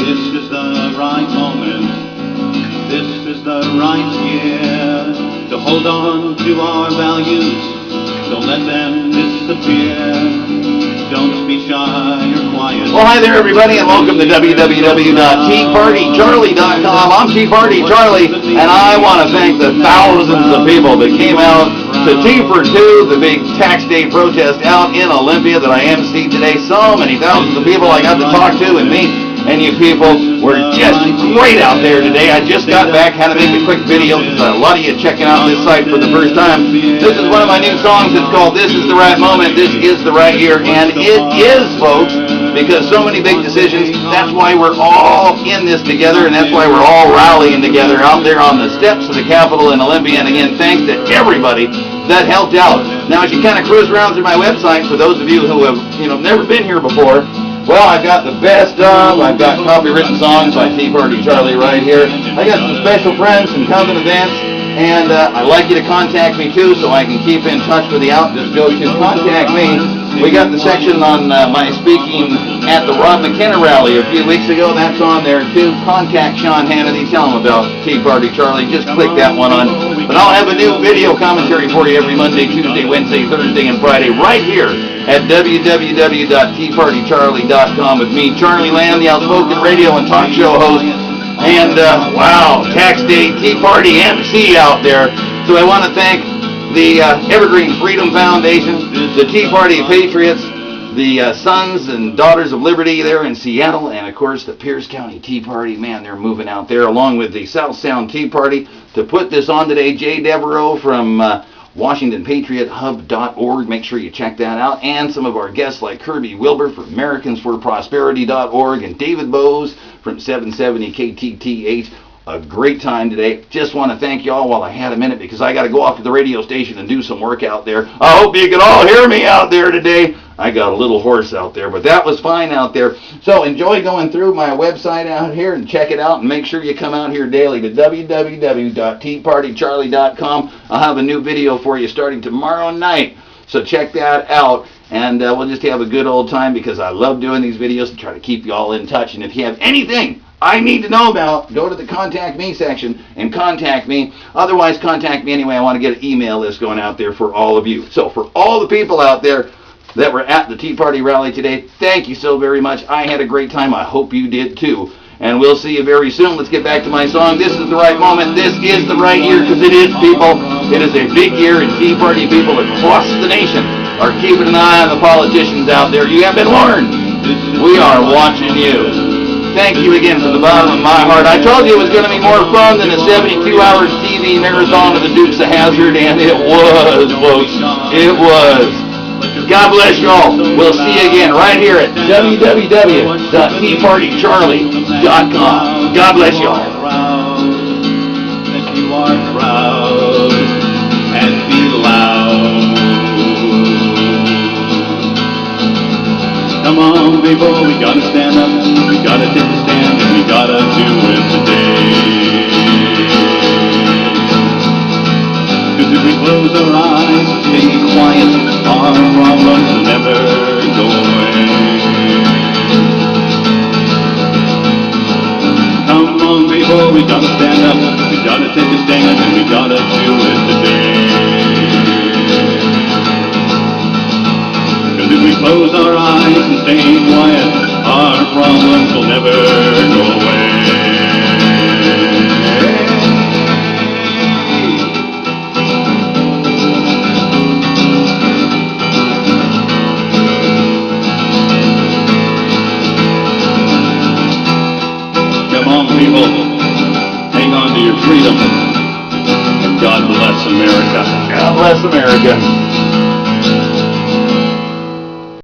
This is the right moment. This is the right year to hold on to our values. Don't let them disappear. Don't be shy or quiet. Well, hi there, everybody, and welcome to www.teapartycharlie.com. I'm Tea Party Charlie, and I want to thank the thousands of people that came out to Tea for Two, the big tax day protest out in Olympia that I emceed today. So many thousands of people I got to talk to and meet, and you people were just great out there today. I just got back, had to make a quick video because a lot of you checking out this site for the first time. This is one of my new songs. It's called This Is the Right Moment, This Is the Right Year, and it is, folks, because so many big decisions. That's why we're all in this together, and that's why we're all rallying together out there on the steps of the Capitol in Olympia. And again, thanks to everybody that helped out. Now, as you kind of cruise around through my website, for those of you who have never been here before, well, I've got the best of. I've got copywritten songs by Tea Party Charlie right here. I got some special friends, some coming events, and I'd like you to contact me too so I can keep in touch with you out. Just go to Contact Me. We got the section on my speaking at the Rob McKenna rally a few weeks ago. That's on there too. Contact Sean Hannity. Tell him about Tea Party Charlie. Just click that one on. But I'll have a new video commentary for you every Monday, Tuesday, Wednesday, Thursday, and Friday right here at www.teapartycharlie.com with me, Charlie Lamb, the outspoken radio and talk show host. And, wow, Tax Day Tea Party MC out there. So I want to thank the Evergreen Freedom Foundation, the Tea Party Patriots, the Sons and Daughters of Liberty there in Seattle, and, of course, the Pierce County Tea Party. Man, they're moving out there, along with the South Sound Tea Party. To put this on today, Jay Devereaux from WashingtonPatriotHub.org. Make sure you check that out. And some of our guests like Kirby Wilbur from AmericansForProsperity.org and David Bowes from 770 KTTH. A great time today. Just want to thank you all while I had a minute because I got to go off to the radio station and do some work out there. I hope you can all hear me out there today. I got a little hoarse out there, but that was fine out there. So enjoy going through my website out here and check it out, and make sure you come out here daily to www.teapartycharlie.com. I'll have a new video for you starting tomorrow night, so check that out. And we'll just have a good old time because I love doing these videos and try to keep you all in touch. And if you have anything I need to know about, go to the Contact Me section and contact me. Otherwise, contact me anyway. I want to get an email list going out there for all of you. So for all the people out there that were at the Tea Party rally today, thank you so very much. I had a great time. I hope you did too. And we'll see you very soon. Let's get back to my song. This is the right moment. This is the right year, because it is, people. It is a big year, and Tea Party people across the nation are keeping an eye on the politicians out there. You have been warned. We are watching you. Thank you again from the bottom of my heart. I told you it was going to be more fun than a 72-hour TV marathon of the Dukes of Hazzard, and it was, folks. It was. God bless you all. We'll see you again right here at www.teapartycharlie.com. God bless you all. That you are proud and be loud. Come on, people, we gotta stand up. We gotta take a stand, and we gotta do it today. Cause if we close our eyes and stay quiet, our problems will never go away. Come on, people, we gotta stand up. We gotta take a stand, and we gotta do it today. Cause if we close our eyes and stay quiet, our problems will never go away. Come on, people, hang on to your freedom, and God bless America. God bless America.